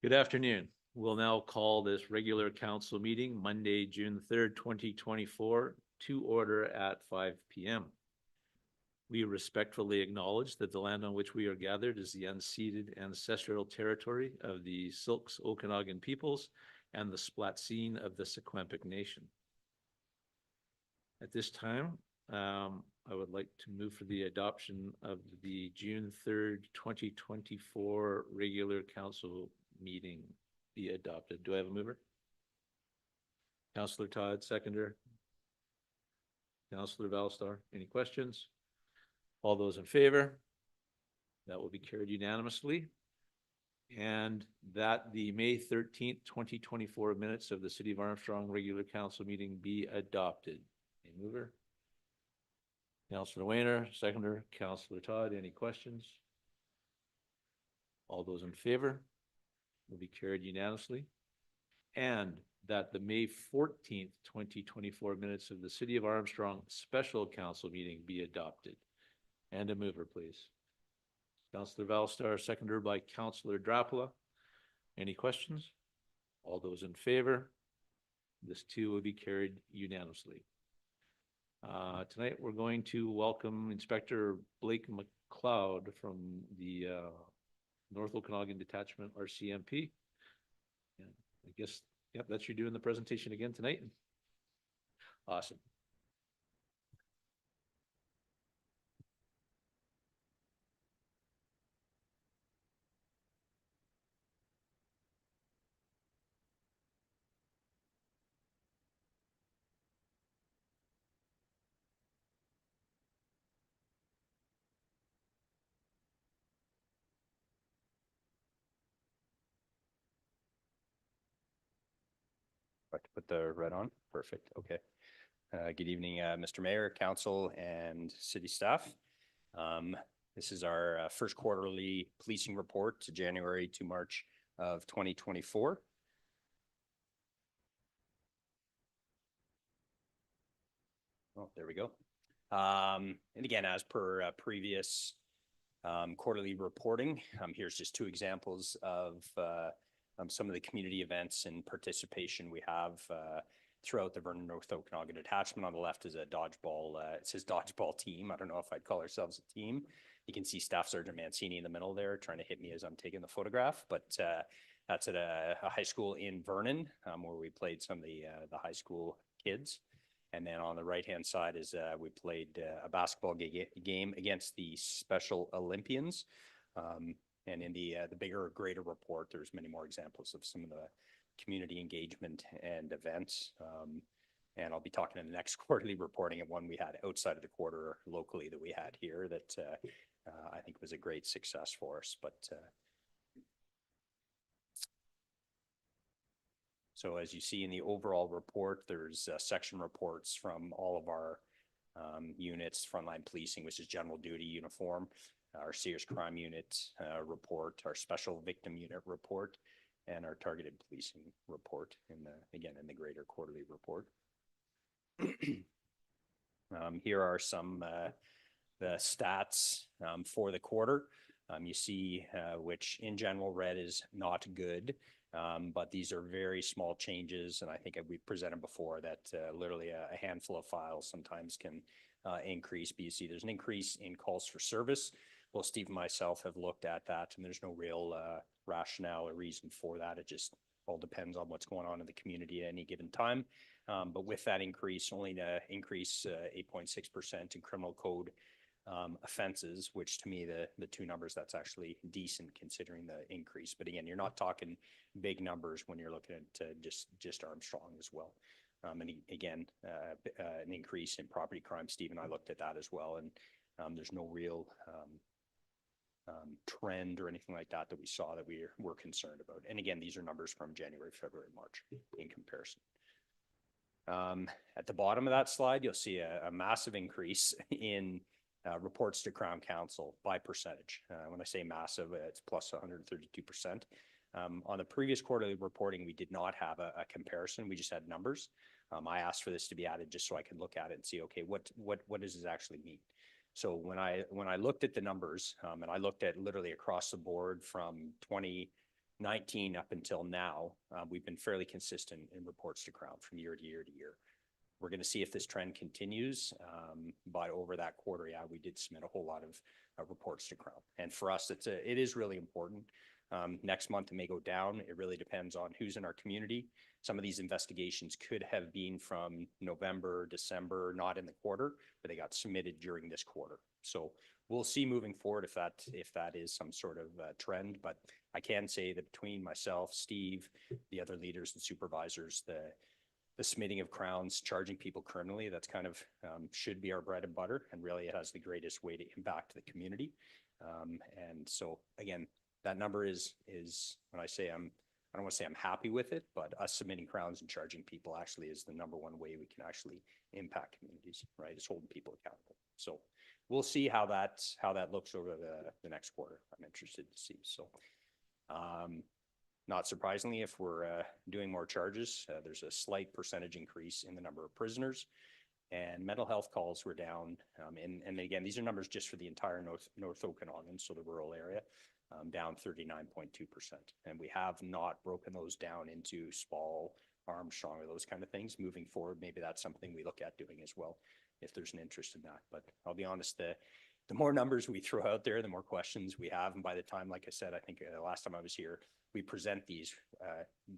Good afternoon. We'll now call this regular council meeting Monday, June 3rd, 2024 to order at 5 p.m. We respectfully acknowledge that the land on which we are gathered is the unceded ancestral territory of the Silks Okanagan peoples and the Splatsin of the Secwepemc Nation. At this time, I would like to move for the adoption of the June 3rd, 2024 regular council meeting be adopted. Do I have a mover? Councillor Todd, seconder. Councillor Valstar, any questions? All those in favor? That will be carried unanimously. And that the May 13th, 2024 minutes of the City of Armstrong regular council meeting be adopted. A mover? Councillor Wayner, seconder. Councillor Todd, any questions? All those in favor? Will be carried unanimously. And that the May 14th, 2024 minutes of the City of Armstrong special council meeting be adopted. And a mover, please. Councillor Valstar, seconded by Councillor Drapula. Any questions? All those in favor? This too will be carried unanimously. Tonight we're going to welcome Inspector Blake McLeod from the North Okanagan Detachment RCMP. And I guess, yep, that's you doing the presentation again tonight. Awesome. To put the red on. Perfect. Okay. Good evening, Mr. Mayor, Council, and City staff. This is our first quarterly policing report to January to March of 2024. Oh, there we go. And again, as per previous quarterly reporting, here's just two examples of some of the community events and participation we have throughout the Vernon North Okanagan Detachment. On the left is a dodgeball, it says dodgeball team. I don't know if I'd call ourselves a team. You can see Staff Sergeant Mancini in the middle there trying to hit me as I'm taking the photograph, but that's at a high school in Vernon where we played some of the high school kids. And then on the right-hand side is we played a basketball game against the Special Olympians. And in the bigger, greater report, there's many more examples of some of the community engagement and events. And I'll be talking in the next quarterly reporting of one we had outside of the quarter locally that we had here that I think was a great success for us. But so as you see in the overall report, there's section reports from all of our units, frontline policing, which is general duty uniform, our serious crime unit report, our special victim unit report, and our targeted policing report again in the greater quarterly report. Here are some the stats for the quarter. You see which in general red is not good, but these are very small changes, and I think we presented before that literally a handful of files sometimes can increase. But you see there's an increase in calls for service. Well, Steve and myself have looked at that, and there's no real rationale or reason for that. It just all depends on what's going on in the community at any given time. But with that increase, only to increase 8.6% in criminal code offenses, which to me, the two numbers, that's actually decent considering the increase. But again, you're not talking big numbers when you're looking at just Armstrong as well. And again, an increase in property crime. Steve and I looked at that as well, and there's no real trend or anything like that we saw that we're concerned about. And again, these are numbers from January, February, March in comparison. At the bottom of that slide, you'll see a massive increase in reports to Crown Council by percentage. When I say massive, it's plus 132%. On the previous quarterly reporting, we did not have a comparison. We just had numbers. I asked for this to be added just so I could look at it and see, okay, what does this actually mean? So when I looked at the numbers, and I looked at literally across the board from 19 up until now, we've been fairly consistent in reports to Crown from year to year to year. We're going to see if this trend continues, but over that quarter, yeah, we did submit a whole lot of reports to Crown. And for us, it is really important. Next month it may go down. It really depends on who's in our community. Some of these investigations could have been from November, December, not in the quarter, but they got submitted during this quarter. So we'll see moving forward if that is some sort of trend. But I can say that between myself, Steve, the other leaders and supervisors, the submitting of crowns, charging people criminally, that's kind of should be our bread and butter, and really it has the greatest way to impact the community. And so again, that number is when I say I don't want to say I'm happy with it, but us submitting crowns and charging people actually is the number one way we can actually impact communities, right? Is holding people accountable. So we'll see how that looks over the next quarter. I'm interested to see. So not surprisingly, if we're doing more charges, there's a slight percentage increase in the number of prisoners, and mental health calls were down. And again, these are numbers just for the entire North Okanagan, so the rural area, down 39.2%. And we have not broken those down into Spall, Armstrong, or those kind of things. Moving forward, maybe that's something we look at doing as well, if there's an interest in that. But I'll be honest, the more numbers we throw out there, the more questions we have. And by the time, like I said, I think the last time I was here, we present these,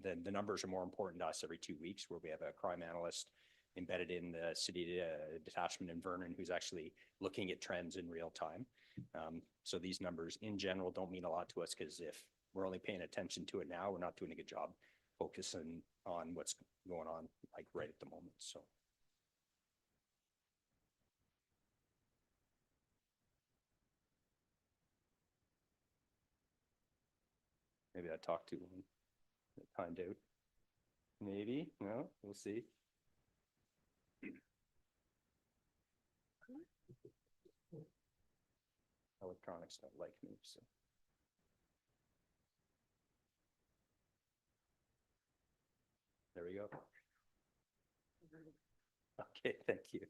the numbers are more important to us every 2 weeks, where we have a crime analyst embedded in the city detachment in Vernon who's actually looking at trends in real time. So these numbers in general don't mean a lot to us, because if we're only paying attention to it now, we're not doing a good job focusing on what's going on like right at the moment. So. Maybe I talked to one that timed out. Maybe, no, we'll see. Electronics don't like me, so. There we go. Okay, thank you.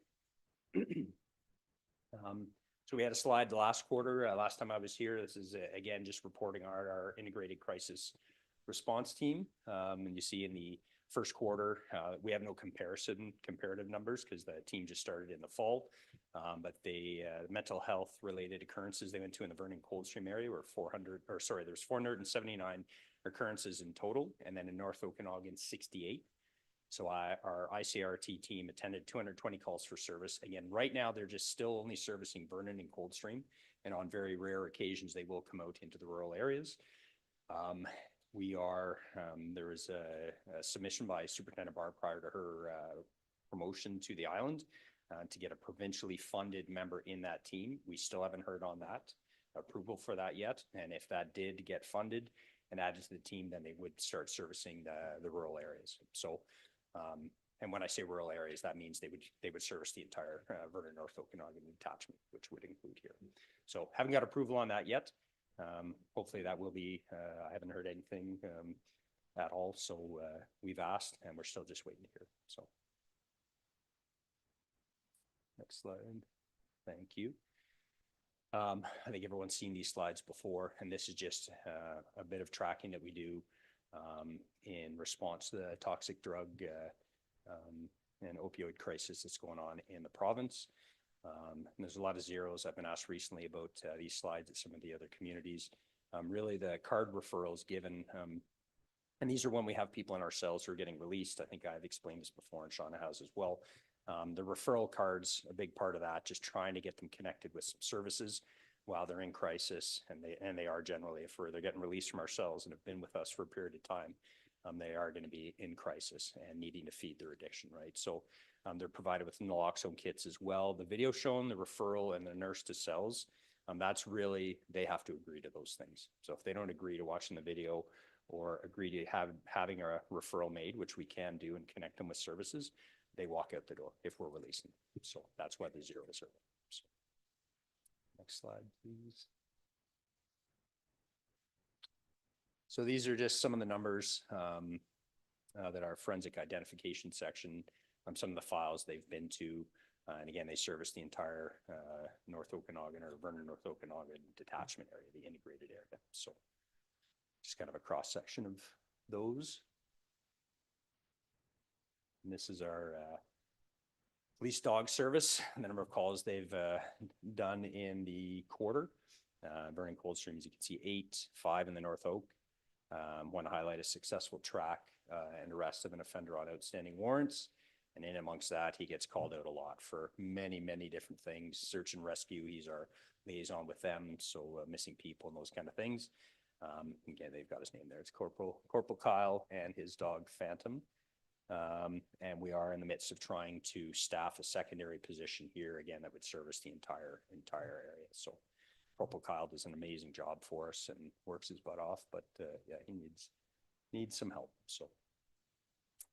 So we had a slide the last quarter, last time I was here. This is again just reporting our integrated crisis response team. And you see in the first quarter, we have no comparative numbers because the team just started in the fall. But the mental health related occurrences they went to in the Vernon Coldstream area were 479 occurrences in total, and then in North Okanagan 68. So our ICRT team attended 220 calls for service. Again, right now they're just still only servicing Vernon and Coldstream, and on very rare occasions they will come out into the rural areas. There was a submission by Superintendent Barr prior to her promotion to the island to get a provincially funded member in that team. We still haven't heard on that approval for that yet, and if that did get funded and added to the team, then they would start servicing the rural areas. So. And when I say rural areas, that means they would service the entire Vernon North Okanagan detachment, which would include here. So haven't got approval on that yet. Hopefully that will be, I haven't heard anything at all. So we've asked and we're still just waiting to hear. So next slide. Thank you. I think everyone's seen these slides before, and this is just a bit of tracking that we do in response to the toxic drug and opioid crisis that's going on in the province. And there's a lot of zeros. I've been asked recently about these slides at some of the other communities. Really the card referrals given, and these are when we have people in our cells who are getting released. I think I've explained this before, and Shauna has as well. The referral cards, a big part of that, just trying to get them connected with some services while they're in crisis, and they are generally, if they're getting released from our cells and have been with us for a period of time, they are going to be in crisis and needing to feed their addiction, right? So they're provided with naloxone kits as well. The video shown, the referral, and the nurse to cells, that's really, they have to agree to those things. So if they don't agree to watching the video or agree to having a referral made, which we can do and connect them with services, they walk out the door if we're releasing. So that's why the zeros are there. So. Next slide, please. So these are just some of the numbers that our forensic identification section, some of the files they've been to, and again, they service the entire North Okanagan or Vernon North Okanagan detachment area, the integrated area. So just kind of a cross section of those. And this is our police dog service, and the number of calls they've done in the quarter. Burning Coldstream, as you can see, 8, 5 in the North Oak. Want to highlight a successful track and arrest of an offender on outstanding warrants. And in amongst that, he gets called out a lot for many, many different things. Search and rescue, he's our liaison with them. So missing people and those kind of things. Again, they've got his name there. It's Corporal Kyle and his dog Phantom. And we are in the midst of trying to staff a secondary position here, again, that would service the entire area. So Corporal Kyle does an amazing job for us and works his butt off, but yeah, he needs some help. So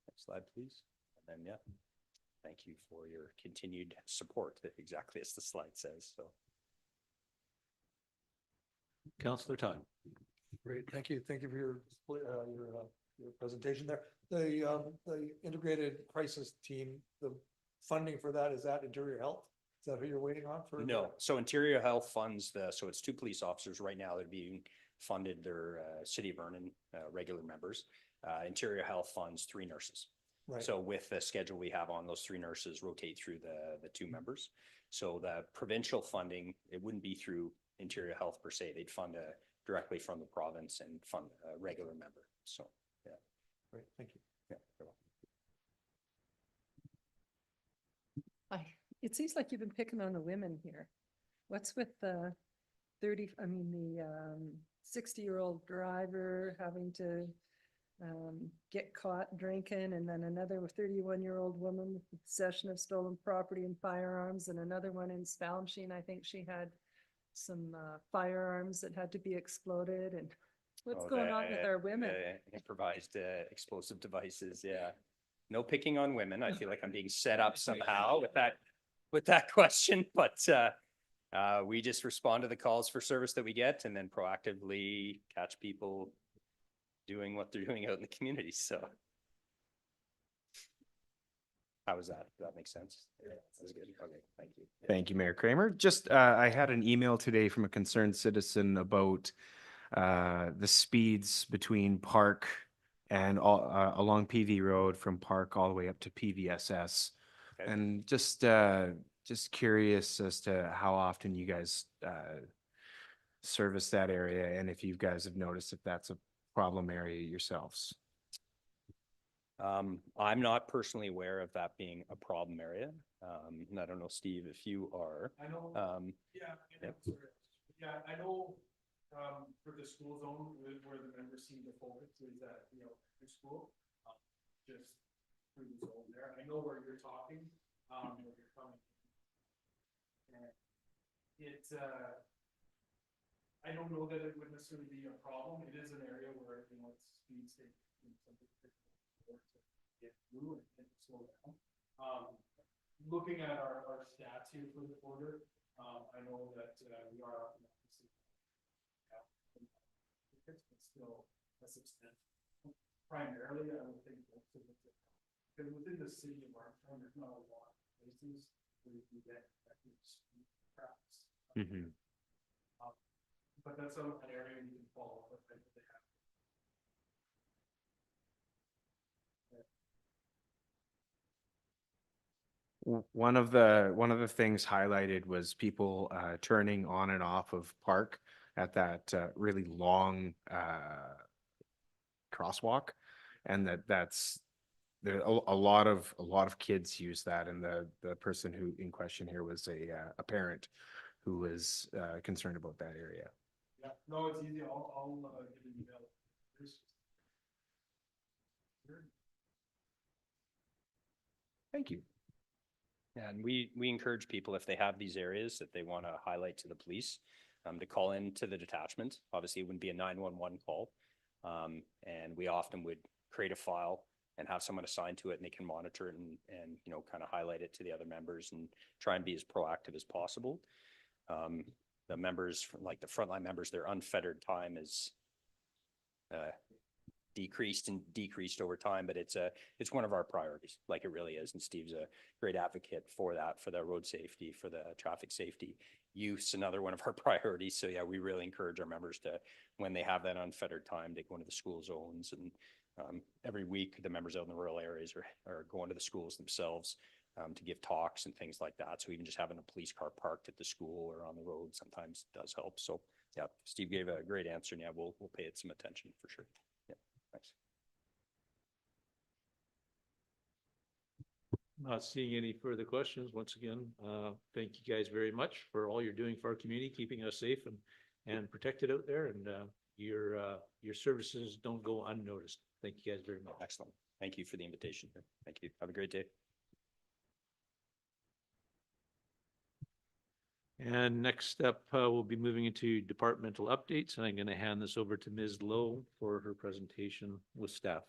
next slide, please. And then, yeah, thank you for your continued support, exactly as the slide says. So, Councillor Todd. Great, thank you. Thank you for your presentation there. The integrated crisis team, the funding for that, is that Interior Health? Is that who you're waiting on for? no, so Interior Health funds so it's 2 police officers right now that are being funded. They're City of Vernon regular members. Interior Health funds 3 nurses. Right. So with the schedule we have on, those 3 nurses rotate through the 2 members. So the provincial funding, it wouldn't be through Interior Health per se. They'd fund directly from the province and fund a regular member. So, yeah. Great, thank you. Yeah, you're welcome. It seems like you've been picking on the women here. What's with the 60-year-old driver having to get caught drinking, and then another 31-year-old woman with possession of stolen property and firearms, and another one in Spalmsheen. I think she had some firearms that had to be exploded. And what's going on with our women? Improvised explosive devices. Yeah. No picking on women. I feel like I'm being set up somehow with that question, but we just respond to the calls for service that we get and then proactively catch people doing what they're doing out in the community. So how was that? Does that make sense? Yeah, that was good. Okay, thank you. Thank you, Mayor Kramer. Just, I had an email today from a concerned citizen about the speeds between Park and along PV Road, from Park all the way up to PVSS. Okay. And just curious as to how often you guys service that area, and if you guys have noticed if that's a problem area yourselves. I'm not personally aware of that being a problem area. And I don't know, Steve, if you are. I know, Yep. I know, for the school zone where the members seem to focus is at, the school, just through the zone there. I know where you're talking, where you're coming. And it's, I don't know that it would necessarily be a problem. It is an area where, it's speed state, to get through and slow down. Looking at our stats here for the quarter, I know that we are up in but still a substantial. Primarily, I would think most of it, because within the city of Armstrong, there's not a lot of places where you can get speed traps. But that's an area you can follow up if they have. One of the things highlighted was people turning on and off of Park at that really long crosswalk, and that's there a lot of kids use that, and the person who in question here was a parent who was concerned about that area. Yeah, no, it's easy. I'll get an email. Thank you. And we encourage people, if they have these areas that they want to highlight to the police, to call in to the detachment. Obviously, it wouldn't be a 911 call. And we often would create a file and have someone assigned to it, and they can monitor it and kind of highlight it to the other members and try and be as proactive as possible. The members, like the frontline members, their unfettered time is decreased over time, but it's one of our priorities, like it really is. And Steve's a great advocate for that, for the road safety, for the traffic safety. Youth's another one of our priorities. So yeah, we really encourage our members to, when they have that unfettered time, to go into the school zones. And every week, the members out in the rural areas are going to the schools themselves to give talks and things like that. So even just having a police car parked at the school or on the road sometimes does help. So yeah, Steve gave a great answer, and yeah, we'll pay it some attention for sure. Yeah, thanks. Not seeing any further questions. Once again, thank you guys very much for all you're doing for our community, keeping us safe and protected out there. And your services don't go unnoticed. Thank you guys very much. Excellent. Thank you for the invitation. Thank you. Have a great day. And next up, we'll be moving into departmental updates, and I'm going to hand this over to Ms. Lowe for her presentation with staff.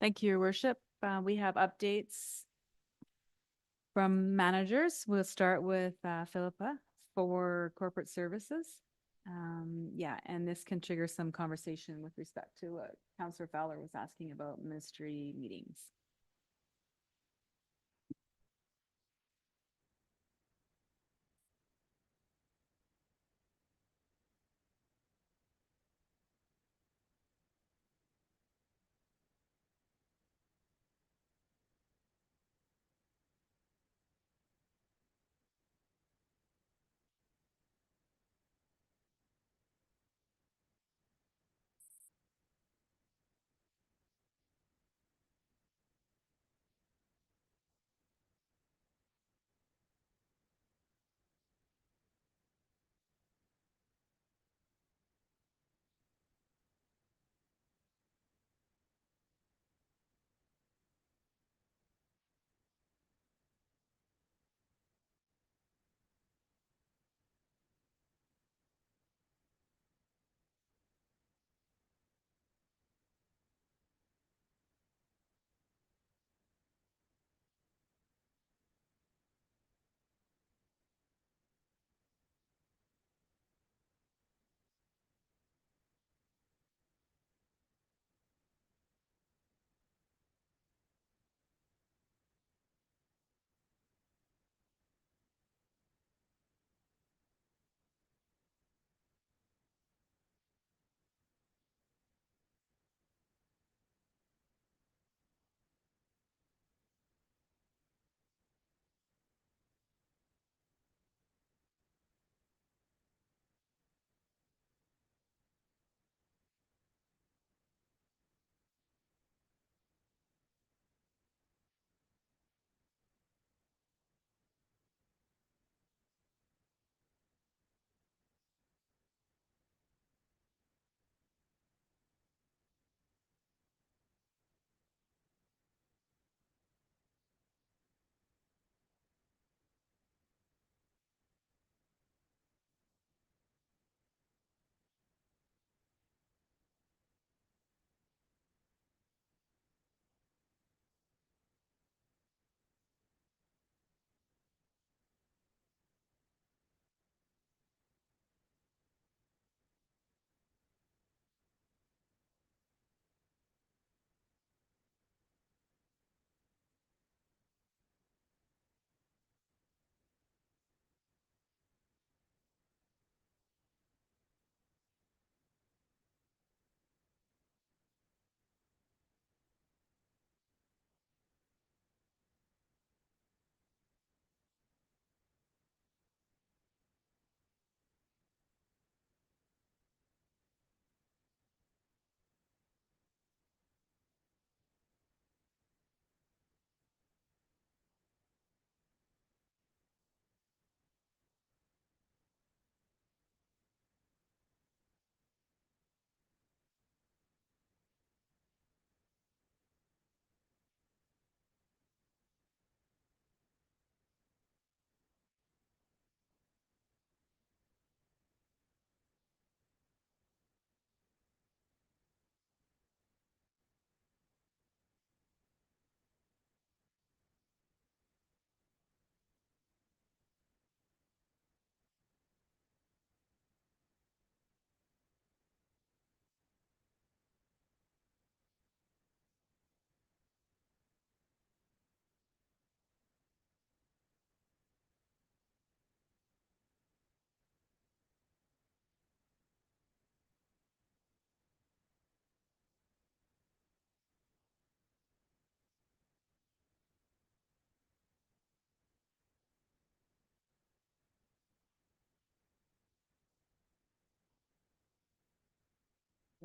Thank you, Your Worship. We have updates from managers. We'll start with Philippa for corporate services. Yeah, and this can trigger some conversation with respect to what Councillor Fowler was asking about ministry meetings.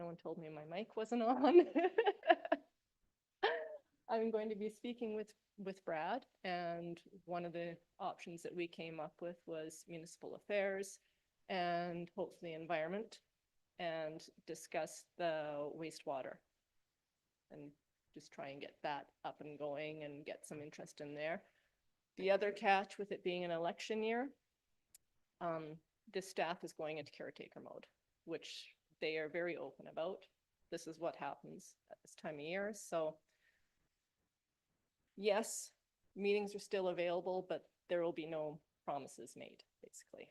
no one told me my mic wasn't on. I'm going to be speaking with Brad, and one of the options that we came up with was municipal affairs and hopefully environment, and discuss the wastewater. And just try and get that up and going and get some interest in there. The other catch with it being an election year, this staff is going into caretaker mode, which they are very open about. This is what happens at this time of year, so yes, meetings are still available, but there will be no promises made, basically.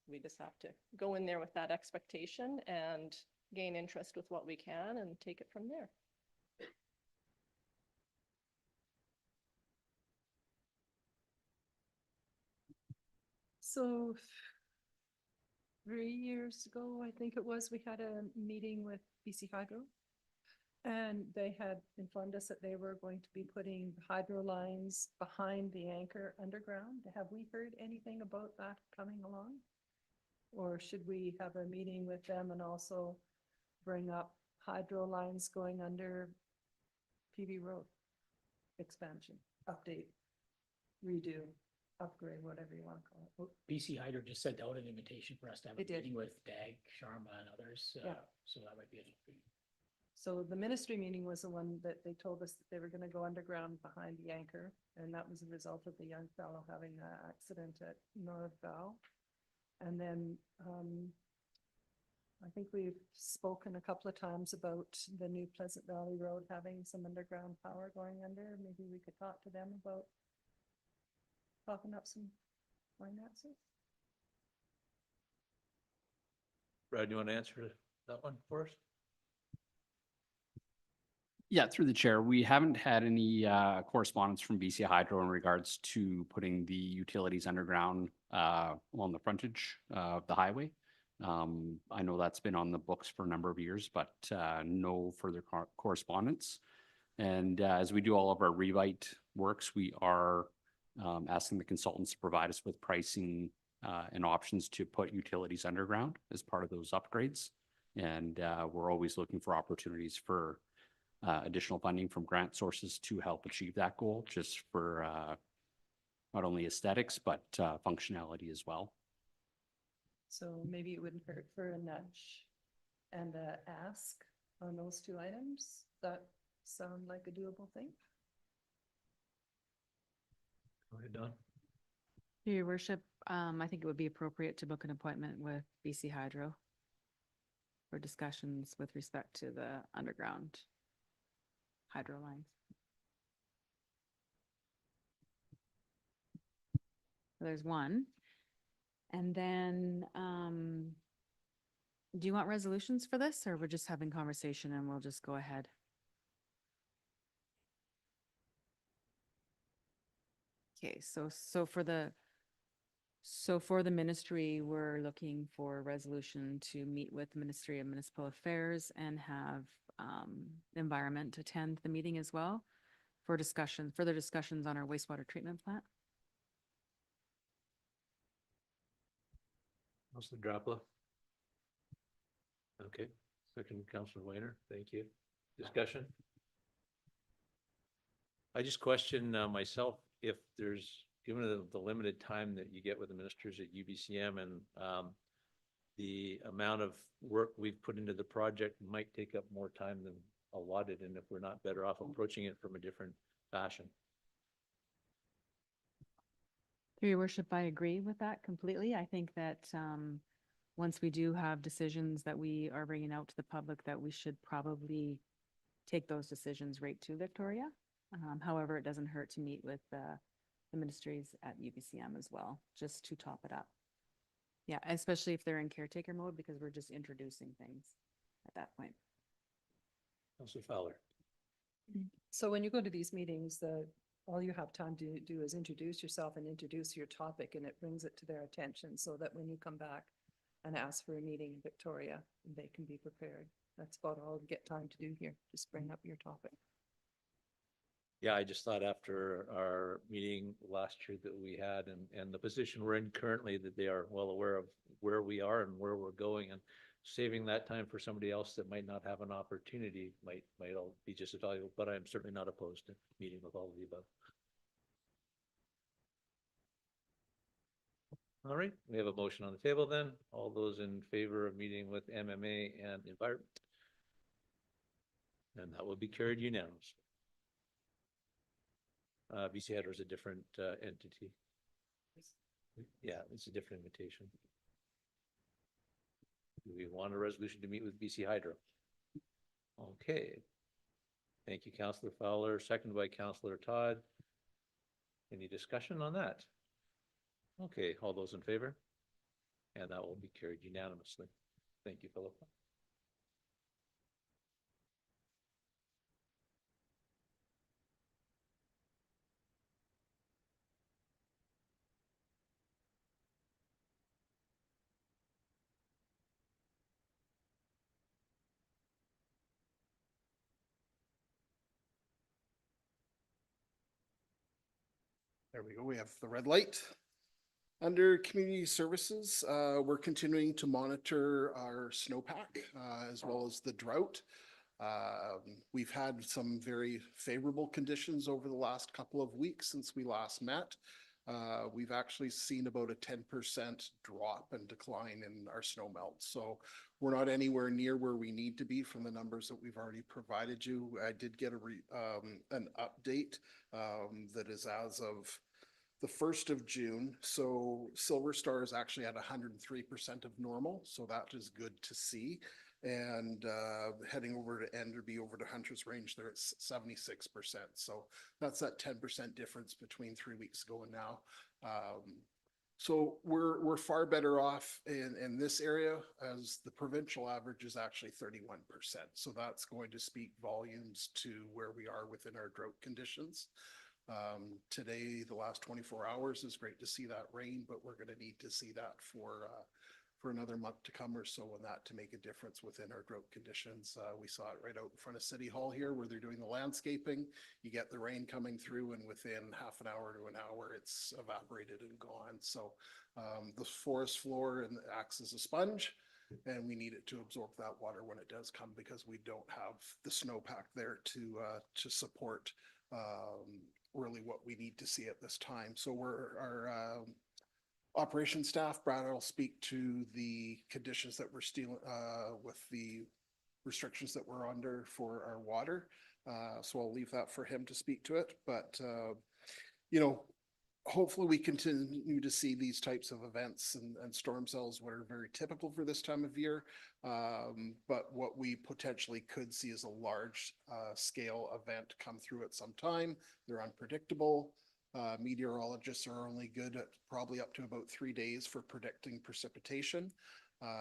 We just have to go in there with that expectation and gain interest with what we can and take it from there. So 3 years ago, I think it was, we had a meeting with BC Hydro. And they had informed us that they were going to be putting hydro lines behind the anchor underground. Have we heard anything about that coming along? Or should we have a meeting with them and also bring up hydro lines going under PV Road? Expansion, update, redo, upgrade, whatever you want to call it. BC Hydro just sent out an invitation for us to have a They did. meeting with DAG, Sharma and others. Yeah. So that might be a. So the ministry meeting was the one that they told us that they were gonna go underground behind the anchor, and that was a result of the young fellow having an accident at North Val. And then, I think we've spoken a couple of times about the new Pleasant Valley Road having some underground power going under. Maybe we could talk to them about talking up some finances. Brad, you want to answer that one for us? Yeah, through the chair, we haven't had any correspondence from BC Hydro in regards to putting the utilities underground along the frontage of the highway. I know that's been on the books for a number of years, but no further correspondence. And as we do all of our rewrite works, we are asking the consultants to provide us with pricing and options to put utilities underground as part of those upgrades. And we're always looking for opportunities for additional funding from grant sources to help achieve that goal, just for not only aesthetics, but functionality as well. So maybe it wouldn't hurt for a nudge and a ask on those two items. That sound like a doable thing? Go ahead, Don. Your worship, I think it would be appropriate to book an appointment with BC Hydro for discussions with respect to the underground hydro lines. There's one. And then, do you want resolutions for this, or we're just having conversation and we'll just go ahead? Okay, so for the ministry, we're looking for a resolution to meet with the Ministry of Municipal Affairs and have environment attend the meeting as well for further discussions on our wastewater treatment plant. Councilor Drapla. Okay, second, Councilor Weiner, thank you. Discussion? I just question myself if there's, given the limited time that you get with the ministers at UBCM and the amount of work we've put into the project might take up more time than allotted, and if we're not better off approaching it from a different fashion. Through your worship, I agree with that completely. I think that once we do have decisions that we are bringing out to the public, that we should probably take those decisions right to Victoria. However, it doesn't hurt to meet with the ministries at UBCM as well, just to top it up. Yeah, especially if they're in caretaker mode, because we're just introducing things at that point. Councilor Fowler. So when you go to these meetings, all you have time to do is introduce yourself and introduce your topic, and it brings it to their attention so that when you come back and ask for a meeting in Victoria, they can be prepared. That's about all you get time to do here. Just bring up your topic. Yeah, I just thought after our meeting last year that we had and the position we're in currently, that they are well aware of where we are and where we're going. And saving that time for somebody else that might not have an opportunity might all be just as valuable, but I'm certainly not opposed to meeting with all of the above. All right, we have a motion on the table then. All those in favor of meeting with MMA and environment? And that will be carried unanimously. BC Hydro is a different entity. Yeah, it's a different invitation. Do we want a resolution to meet with BC Hydro? Okay. Thank you, Councillor Fowler, seconded by Councillor Todd. Any discussion on that? Okay, all those in favor? And that will be carried unanimously. Thank you, Philip. There we go. We have the red light. Under community services, we're continuing to monitor our snowpack as well as the drought. We've had some very favorable conditions over the last couple of weeks since we last met. We've actually seen about a 10% drop and decline in our snow melt. So we're not anywhere near where we need to be from the numbers that we've already provided you. I did get an update that is as of the 1st of June. So Silver Star is actually at 103% of normal. So that is good to see. And heading over to Enderby, over to Hunter's Range, they're at 76%. So that's that 10% difference between 3 weeks ago and now. So we're far better off in this area, as the provincial average is actually 31%. So that's going to speak volumes to where we are within our drought conditions. Today, the last 24 hours is great to see that rain, but we're going to need to see that for another month to come or so, and that to make a difference within our drought conditions. We saw it right out in front of City Hall here where they're doing the landscaping. You get the rain coming through, and within half an hour to an hour, it's evaporated and gone. So the forest floor acts as a sponge, and we need it to absorb that water when it does come, because we don't have the snowpack there to support really what we need to see at this time. So our operations staff, Brad will speak to the conditions that we're still with the restrictions that we're under for our water. So I'll leave that for him to speak to it. But, you know, hopefully we continue to see these types of events and storm cells, what are very typical for this time of year. But what we potentially could see is a large scale event come through at some time. They're unpredictable. Meteorologists are only good at probably up to about 3 days for predicting precipitation.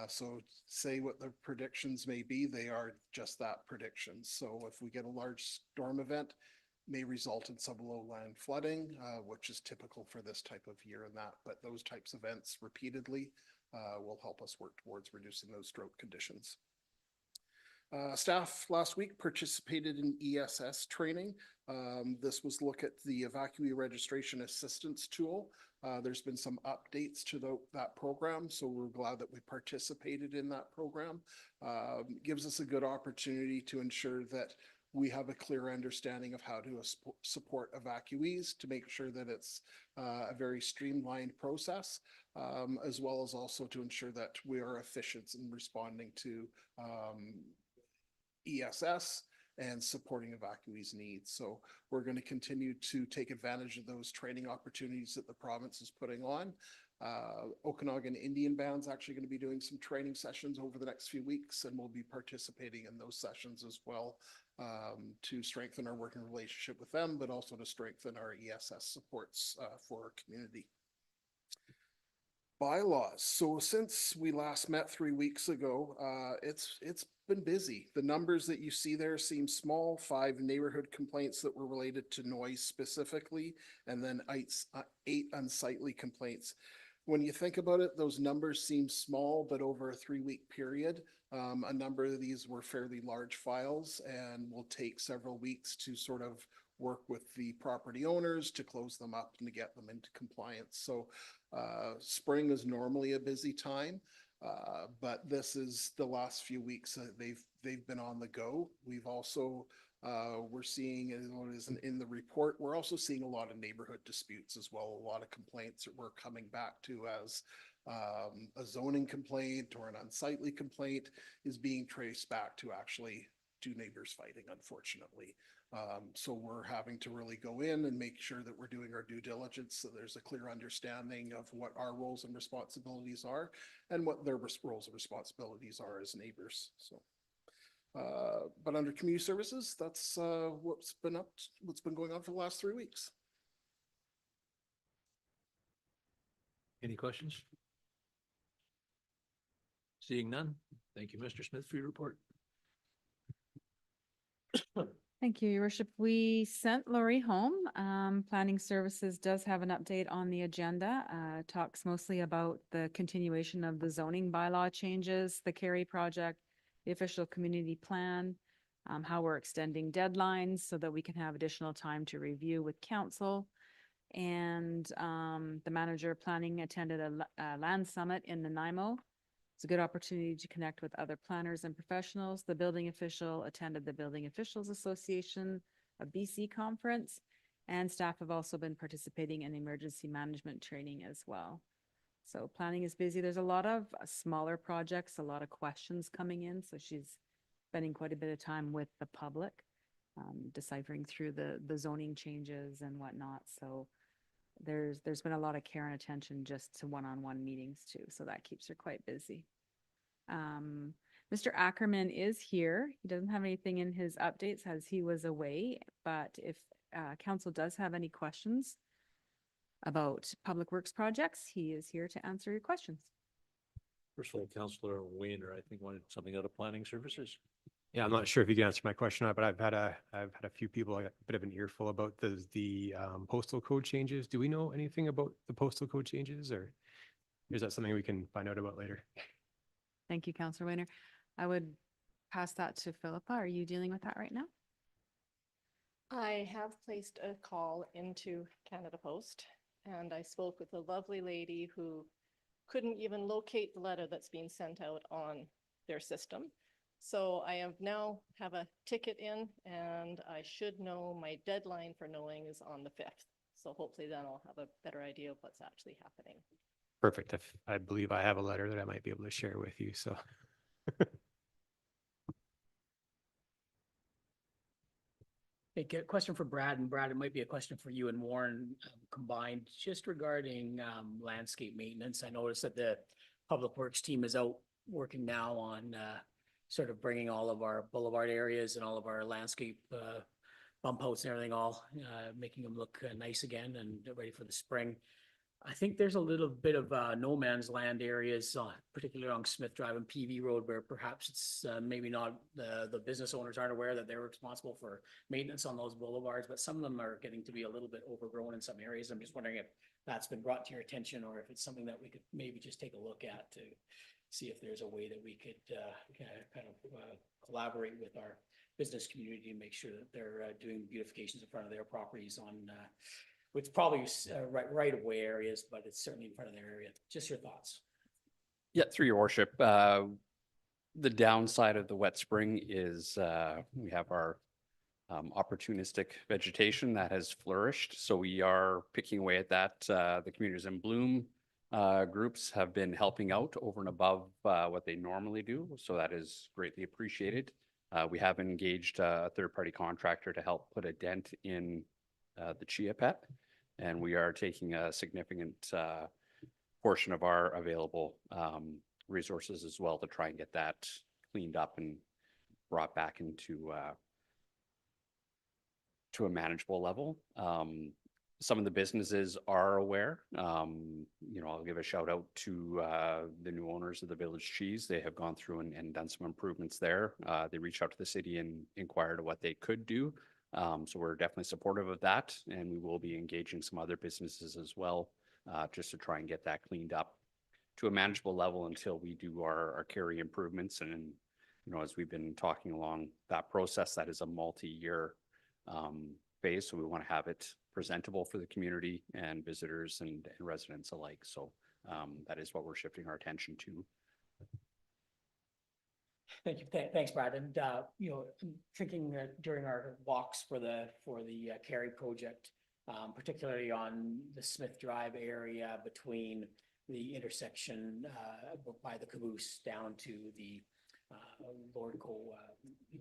So say what the predictions may be, they are just that, predictions. So if we get a large storm event, may result in some lowland flooding, which is typical for this type of year and that, but those types of events repeatedly will help us work towards reducing those drought conditions. Staff last week participated in ESS training. This was look at the evacuee registration assistance tool. There's been some updates to that program, so we're glad that we participated in that program. Gives us a good opportunity to ensure that we have a clear understanding of how to support evacuees, to make sure that it's a very streamlined process, as well as also to ensure that we are efficient in responding to ESS and supporting evacuees' needs. So we're going to continue to take advantage of those training opportunities that the province is putting on. Okanagan Indian Band's actually going to be doing some training sessions over the next few weeks, and we'll be participating in those sessions as well, to strengthen our working relationship with them, but also to strengthen our ESS supports for our community. Bylaws. So since we last met 3 weeks ago, it's been busy. The numbers that you see there seem small. 5 neighborhood complaints that were related to noise specifically, and then 8 unsightly complaints. When you think about it, those numbers seem small, but over a 3-week period, a number of these were fairly large files and will take several weeks to sort of work with the property owners to close them up and to get them into compliance. So spring is normally a busy time. But this is the last few weeks that they've been on the go. We've also, we're seeing, as what is in the report, we're also seeing a lot of neighborhood disputes as well. A lot of complaints that we're coming back to as a zoning complaint or an unsightly complaint is being traced back to actually two neighbors fighting, unfortunately. So we're having to really go in and make sure that we're doing our due diligence, so there's a clear understanding of what our roles and responsibilities are and what their roles and responsibilities are as neighbors, so. But under community services, that's what's been going on for the last 3 weeks. Any questions? Seeing none. Thank you, Mr. Smith, for your report. Thank you, Your Worship. We sent Lori home. Planning Services does have an update on the agenda. Talks mostly about the continuation of the zoning bylaw changes, the Carey project, the official community plan, how we're extending deadlines so that we can have additional time to review with council. And the manager of planning attended a land summit in Nanaimo. It's a good opportunity to connect with other planners and professionals. The building official attended the Building Officials Association of BC conference, and staff have also been participating in emergency management training as well. So planning is busy. There's a lot of smaller projects, a lot of questions coming in. So she's spending quite a bit of time with the public, deciphering through the zoning changes and whatnot. So there's been a lot of care and attention just to one-on-one meetings too. So that keeps her quite busy. Mr. Ackerman is here. He doesn't have anything in his updates as he was away, but if council does have any questions about public works projects, he is here to answer your questions. First of all, Councillor Weiner, I think wanted something out of planning services. Yeah, I'm not sure if you can answer my question or not, but I've had a few people, I got a bit of an earful about the postal code changes. Do we know anything about the postal code changes, or is that something we can find out about later? Thank you, Councillor Weiner. I would pass that to Philippa. Are you dealing with that right now? I have placed a call into Canada Post, and I spoke with a lovely lady who couldn't even locate the letter that's being sent out on their system. So I have a ticket in, and I should know my deadline for knowing is on the 5th. So hopefully then I'll have a better idea of what's actually happening. Perfect. I believe I have a letter that I might be able to share with you, so. Hey, question for Brad, and Brad, it might be a question for you and Warren combined, just regarding landscape maintenance. I noticed that the Public Works team is out working now on sort of bringing all of our boulevard areas and all of our landscape bump outs and everything, all making them look nice again and ready for the spring. I think there's a little bit of no man's land areas, particularly along Smith Drive and PV Road, where perhaps it's maybe not, the business owners aren't aware that they're responsible for maintenance on those boulevards, but some of them are getting to be a little bit overgrown in some areas. I'm just wondering if that's been brought to your attention, or if it's something that we could maybe just take a look at to see if there's a way that we could kind of collaborate with our business community and make sure that they're doing beautifications in front of their properties on which probably right of way areas, but it's certainly in front of their area. Just your thoughts. Yeah, through your worship, the downside of the wet spring is we have our opportunistic vegetation that has flourished. So we are picking away at that. The Communities in Bloom groups have been helping out over and above what they normally do. So that is greatly appreciated. We have engaged a third-party contractor to help put a dent in the chia pet, and we are taking a significant portion of our available resources as well to try and get that cleaned up and brought back into to a manageable level. Some of the businesses are aware. I'll give a shout out to the new owners of the Village Cheese. They have gone through and done some improvements there. They reached out to the city and inquired what they could do. So we're definitely supportive of that, and we will be engaging some other businesses as well, just to try and get that cleaned up to a manageable level until we do our carry improvements. And, as we've been talking along that process, that is a multi-year phase. So we want to have it presentable for the community and visitors and residents alike. So that is what we're shifting our attention to Thank you. Thanks, Brad. And, you know, I'm thinking during our walks for the Carry project, particularly on the Smith Drive area between the intersection, by the caboose down to the, Lordco,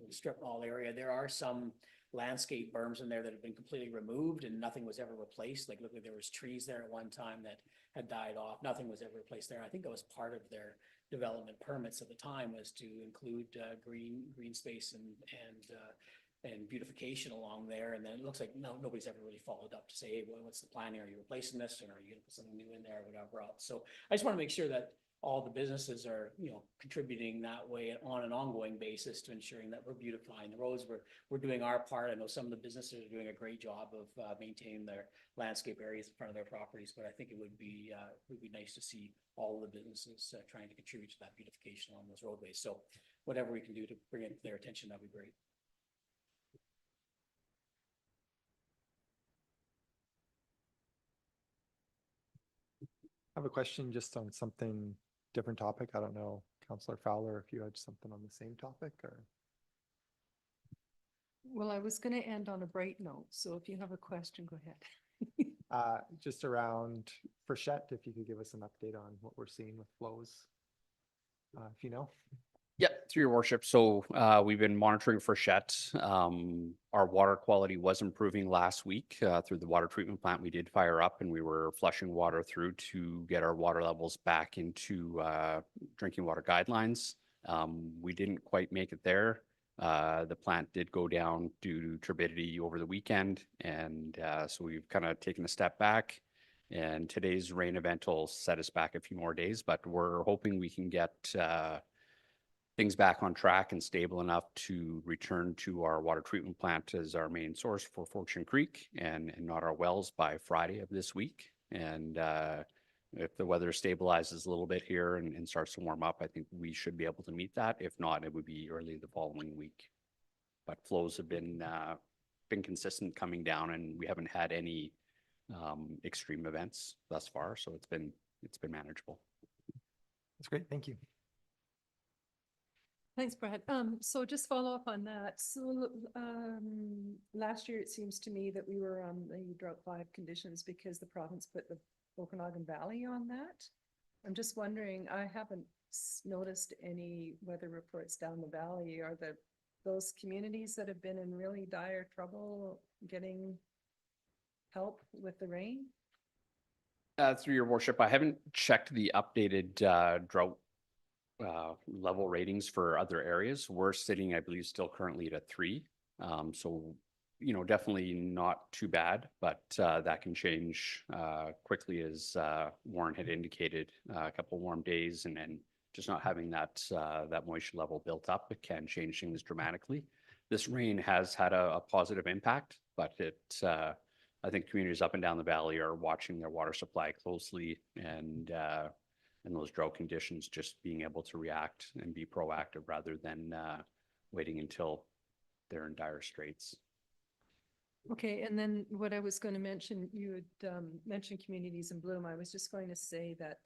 strip mall area, there are some landscape berms in there that have been completely removed and nothing was ever replaced. Like, look, there was trees there at one time that had died off. Nothing was ever replaced there. I think that was part of their development permits at the time, was to include green space and beautification along there. And then it looks like nobody's ever really followed up to say, hey, well, what's the plan here? Are you replacing this, or are you gonna put something new in there, or whatever else? So I just want to make sure that all the businesses are, contributing that way on an ongoing basis to ensuring that we're beautifying the roads. We're doing our part. I know some of the businesses are doing a great job of maintaining their landscape areas in front of their properties, but I think it would be nice to see all of the businesses trying to contribute to that beautification along those roadways. So whatever we can do to bring it to their attention, that'd be great. I have a question just on something different topic. I don't know, Councillor Fowler, if you had something on the same topic or. Well, I was gonna end on a bright note, so if you have a question, go ahead. Just around Frechette, if you could give us an update on what we're seeing with flows. If you know. Yeah, through your worship. So we've been monitoring Frechette. Our water quality was improving last week through the water treatment plant. We did fire up and we were flushing water through to get our water levels back into drinking water guidelines. We didn't quite make it there. The plant did go down due to turbidity over the weekend. And so we've kind of taken a step back. And today's rain event will set us back a few more days, but we're hoping we can get things back on track and stable enough to return to our water treatment plant as our main source for Fortune Creek and not our wells by Friday of this week. And if the weather stabilizes a little bit here and starts to warm up, I think we should be able to meet that. If not, it would be early the following week. But flows have been consistent coming down, and we haven't had any extreme events thus far, so it's been manageable. That's great. Thank you. Thanks, Brad. So just follow up on that. So, last year, it seems to me that we were on the drought 5 conditions because the province put the Okanagan Valley on that. I'm just wondering, I haven't noticed any weather reports down the valley. Are those communities that have been in really dire trouble getting help with the rain? Through your worship, I haven't checked the updated drought level ratings for other areas. We're sitting, I believe, still currently at a 3. So, definitely not too bad, but that can change quickly, as Warren had indicated. A couple warm days and then just not having that moisture level built up, it can change things dramatically. This rain has had a positive impact, but I think communities up and down the valley are watching their water supply closely, and those drought conditions, just being able to react and be proactive rather than waiting until they're in dire straits. Okay, and then what I was going to mention, you had mentioned communities in bloom. I was just going to say that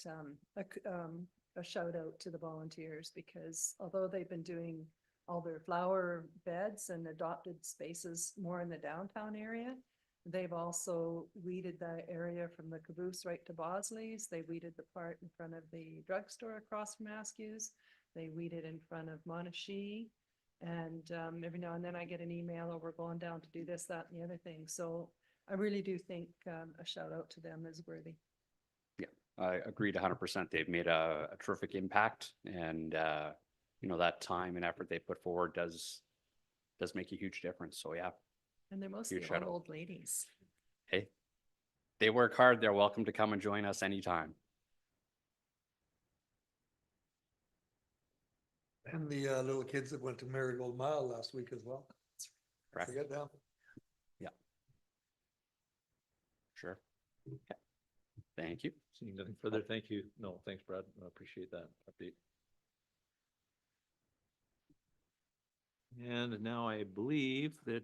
a shout out to the volunteers, because although they've been doing all their flower beds and adopted spaces more in the downtown area, they've also weeded the area from the caboose right to Bosley's. They weeded the part in front of the drugstore across from Askew's. They weeded in front of Monashee. And every now and then I get an email, or we're going down to do this, that, and the other thing. So I really do think a shout out to them is worthy. Yeah, I agreed 100%. They've made a terrific impact, and that time and effort they put forward does make a huge difference. So yeah. And they're mostly all old ladies. Hey, they work hard. They're welcome to come and join us anytime. And the little kids that went to Marigold Mile last week as well. Correct. Forget them. Yeah. Sure. Okay. Thank you. Seeing nothing further, thank you. No, thanks, Brad. I appreciate that update. And now I believe that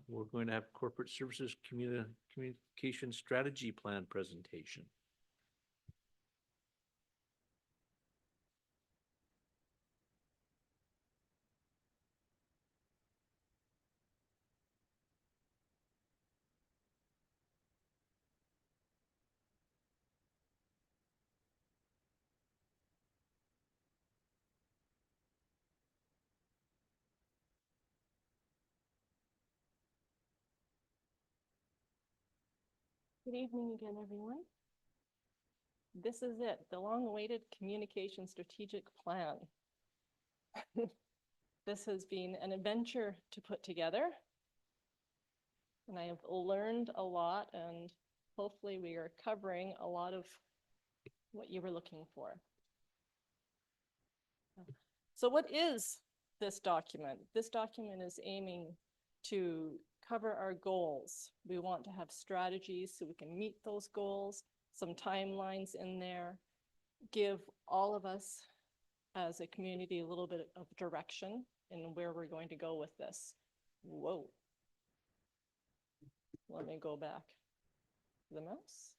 we're going to have Corporate Services Communication Strategy Plan presentation. Good evening again, everyone. This is it, the long-awaited communication strategic plan. This has been an adventure to put together. And I have learned a lot, and hopefully we are covering a lot of what you were looking for. So what is this document? This document is aiming to cover our goals. We want to have strategies so we can meet those goals, some timelines in there, give all of us as a community a little bit of direction in where we're going to go with this. Whoa. Let me go back to the mouse.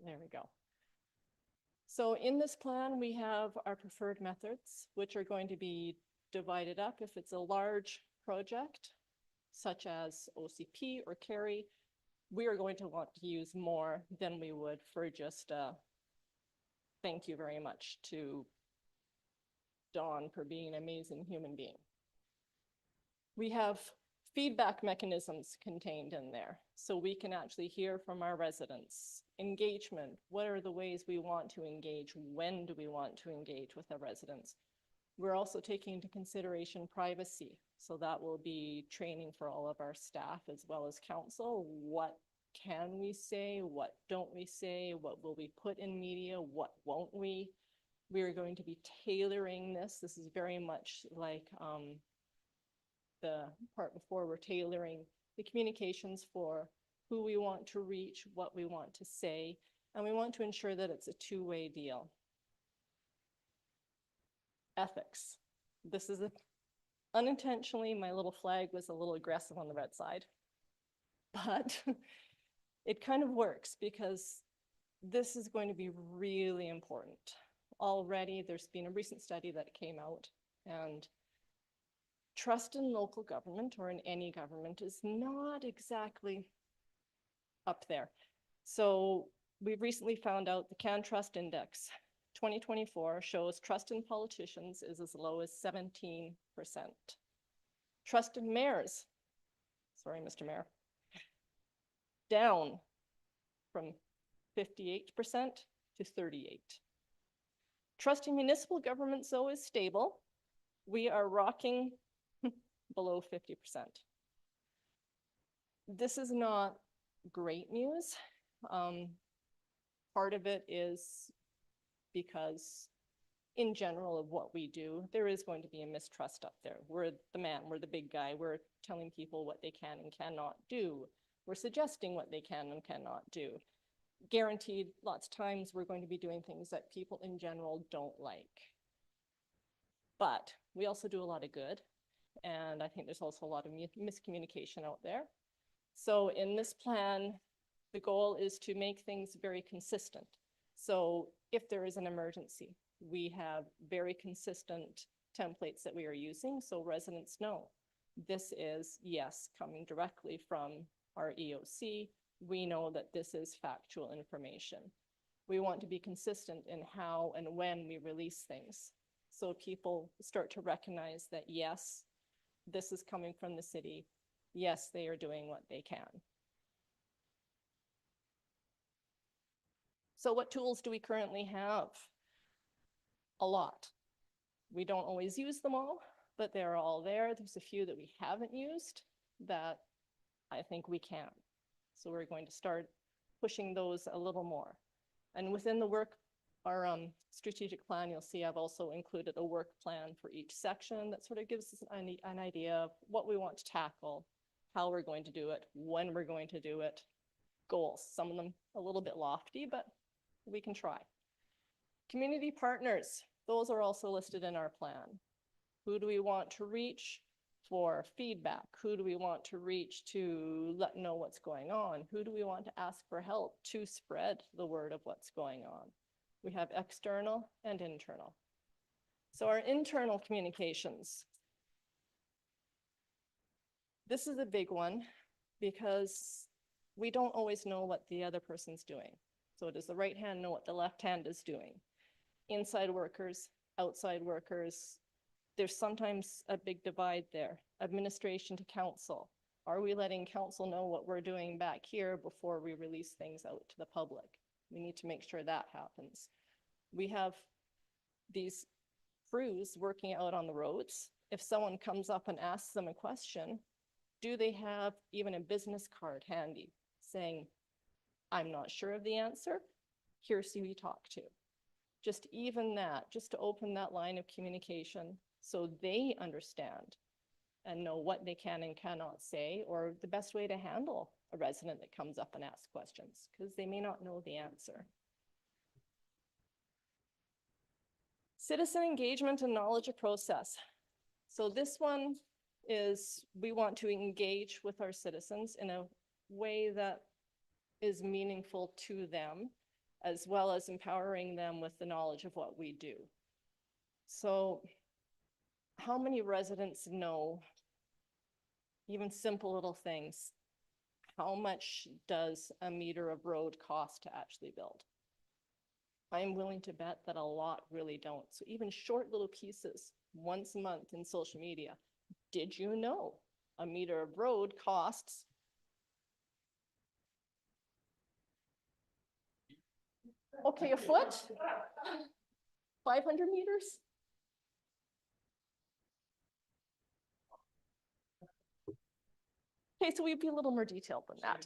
There we go. So in this plan, we have our preferred methods, which are going to be divided up. If it's a large project, such as OCP or CARI, we are going to want to use more than we would for just thank you very much to Dawn for being an amazing human being. We have feedback mechanisms contained in there, so we can actually hear from our residents. Engagement, what are the ways we want to engage? When do we want to engage with our residents? We're also taking into consideration privacy, so that will be training for all of our staff as well as council. What can we say? What don't we say? What will we put in media? What won't we? We are going to be tailoring this. This is very much like the part before. We're tailoring the communications for who we want to reach, what we want to say, and we want to ensure that it's a two-way deal. Ethics. This is unintentionally, my little flag was a little aggressive on the red side, but it kind of works because this is going to be really important. Already, there's been a recent study that came out, and trust in local government or in any government is not exactly up there. So we've recently found out the CanTrust Index 2024 shows trust in politicians is as low as 17%. Trust in mayors, sorry, Mr. Mayor, down from 58% to 38%. Trust in municipal governments, though, is stable. We are rocking below 50%. This is not great news. Part of it is because in general of what we do, there is going to be a mistrust up there. We're the man, we're the big guy. We're telling people what they can and cannot do. We're suggesting what they can and cannot do. Guaranteed, lots of times we're going to be doing things that people in general don't like. But we also do a lot of good. And I think there's also a lot of miscommunication out there. So in this plan, the goal is to make things very consistent. So if there is an emergency, we have very consistent templates that we are using so residents know this is, yes, coming directly from our EOC. We know that this is factual information. We want to be consistent in how and when we release things so people start to recognize that, yes, this is coming from the city. Yes, they are doing what they can. So what tools do we currently have? A lot. We don't always use them all, but they're all there. There's a few that we haven't used that I think we can. So we're going to start pushing those a little more. And within the work, our strategic plan, you'll see I've also included a work plan for each section that sort of gives us an idea of what we want to tackle, how we're going to do it, when we're going to do it, goals. Some of them a little bit lofty, but we can try. Community partners, those are also listed in our plan. Who do we want to reach for feedback? Who do we want to reach to know what's going on? Who do we want to ask for help to spread the word of what's going on? We have external and internal. So our internal communications. This is a big one because we don't always know what the other person's doing. So does the right hand know what the left hand is doing? Inside workers, outside workers, there's sometimes a big divide there. Administration to council. Are we letting council know what we're doing back here before we release things out to the public? We need to make sure that happens. We have these crews working out on the roads. If someone comes up and asks them a question, do they have even a business card handy saying, I'm not sure of the answer, here's who you talk to? Just even that, just to open that line of communication so they understand and know what they can and cannot say, or the best way to handle a resident that comes up and asks questions, because they may not know the answer. Citizen engagement and knowledge of process. So this one is, we want to engage with our citizens in a way that is meaningful to them, as well as empowering them with the knowledge of what we do. So how many residents know even simple little things? How much does a meter of road cost to actually build? I'm willing to bet that a lot really don't. So even short little pieces once a month in social media. Did you know a meter of road costs okay, a foot? 500 meters? Okay, so we'd be a little more detailed than that.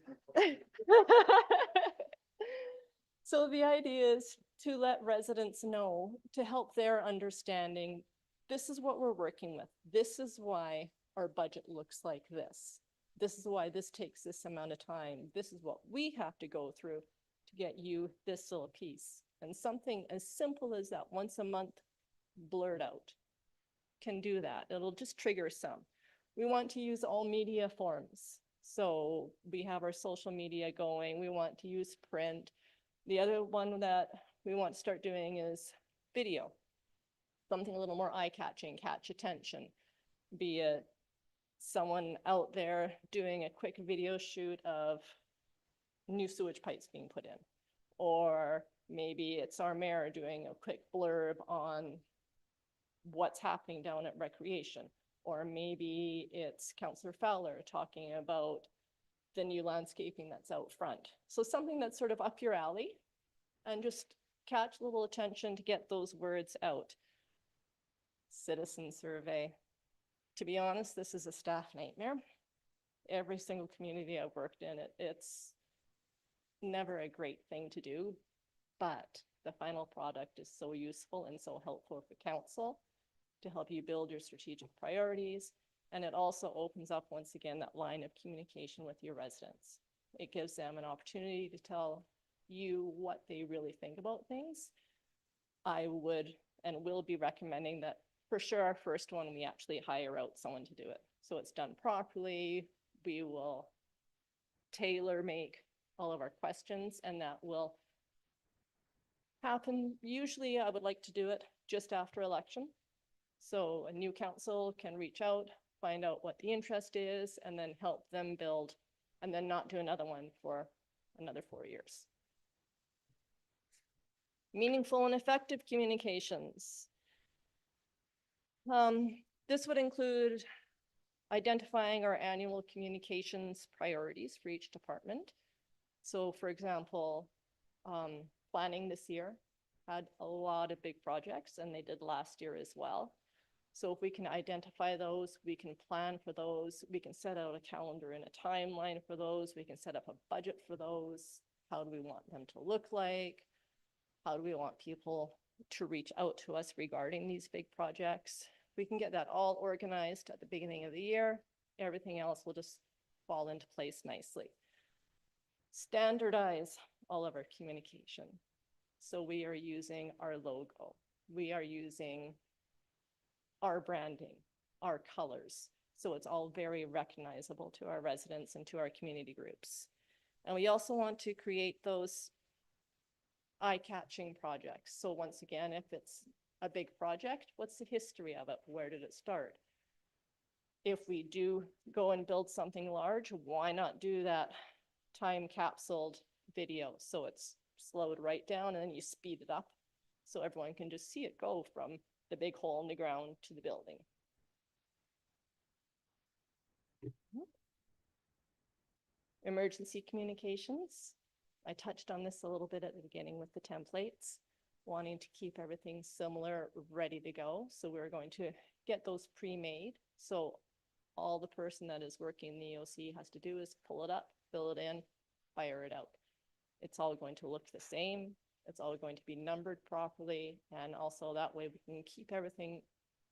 So the idea is to let residents know, to help their understanding, this is what we're working with. This is why our budget looks like this. This is why this takes this amount of time. This is what we have to go through to get you this little piece. And something as simple as that once a month blurred out can do that. It'll just trigger some. We want to use all media forms. So we have our social media going. We want to use print. The other one that we want to start doing is video. Something a little more eye-catching, catch attention. Be it someone out there doing a quick video shoot of new sewage pipes being put in. Or maybe it's our mayor doing a quick blurb on what's happening down at recreation. Or maybe it's Councillor Fowler talking about the new landscaping that's out front. So something that's sort of up your alley and just catch a little attention to get those words out. Citizen survey. To be honest, this is a staff nightmare. Every single community I've worked in, it's never a great thing to do, but the final product is so useful and so helpful for council to help you build your strategic priorities. And it also opens up, once again, that line of communication with your residents. It gives them an opportunity to tell you what they really think about things. I would and will be recommending that for sure our first one, we actually hire out someone to do it. So it's done properly. We will tailor make all of our questions, and that will happen. Usually I would like to do it just after election. So a new council can reach out, find out what the interest is, and then help them build, and then not do another one for another 4 years. Meaningful and effective communications. This would include identifying our annual communications priorities for each department. So for example, planning this year had a lot of big projects, and they did last year as well. So if we can identify those, we can plan for those, we can set out a calendar and a timeline for those, we can set up a budget for those. How do we want them to look like? How do we want people to reach out to us regarding these big projects? We can get that all organized at the beginning of the year. Everything else will just fall into place nicely. Standardize all of our communication. So we are using our logo. We are using our branding, our colors. So it's all very recognizable to our residents and to our community groups. And we also want to create those eye-catching projects. So once again, if it's a big project, what's the history of it? Where did it start? If we do go and build something large, why not do that time capsuled video? So it's slowed right down and then you speed it up so everyone can just see it go from the big hole in the ground to the building. Emergency communications. I touched on this a little bit at the beginning with the templates, wanting to keep everything similar, ready to go. So we're going to get those pre-made. So all the person that is working in the EOC has to do is pull it up, fill it in, fire it out. It's all going to look the same. It's all going to be numbered properly. And also that way we can keep everything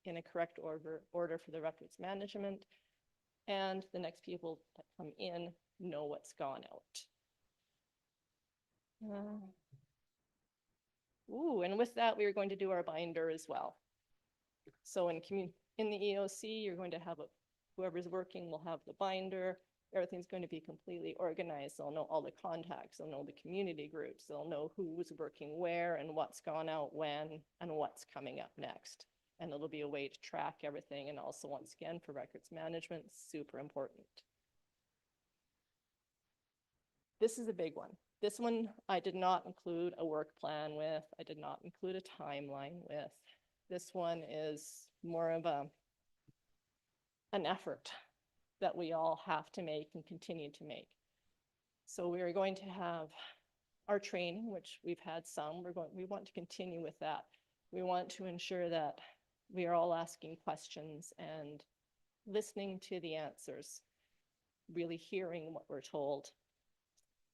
in a correct order for the records management. And the next people that come in know what's gone out. And with that, we are going to do our binder as well. So in the EOC, you're going to have whoever's working will have the binder. Everything's going to be completely organized. They'll know all the contacts. They'll know the community groups. They'll know who's working where and what's gone out when and what's coming up next. And it'll be a way to track everything. And also, once again, for records management, super important. This is a big one. This one I did not include a work plan with. I did not include a timeline with. This one is more of an effort that we all have to make and continue to make. So we are going to have our training, which we've had some. We want to continue with that. We want to ensure that we are all asking questions and listening to the answers, really hearing what we're told.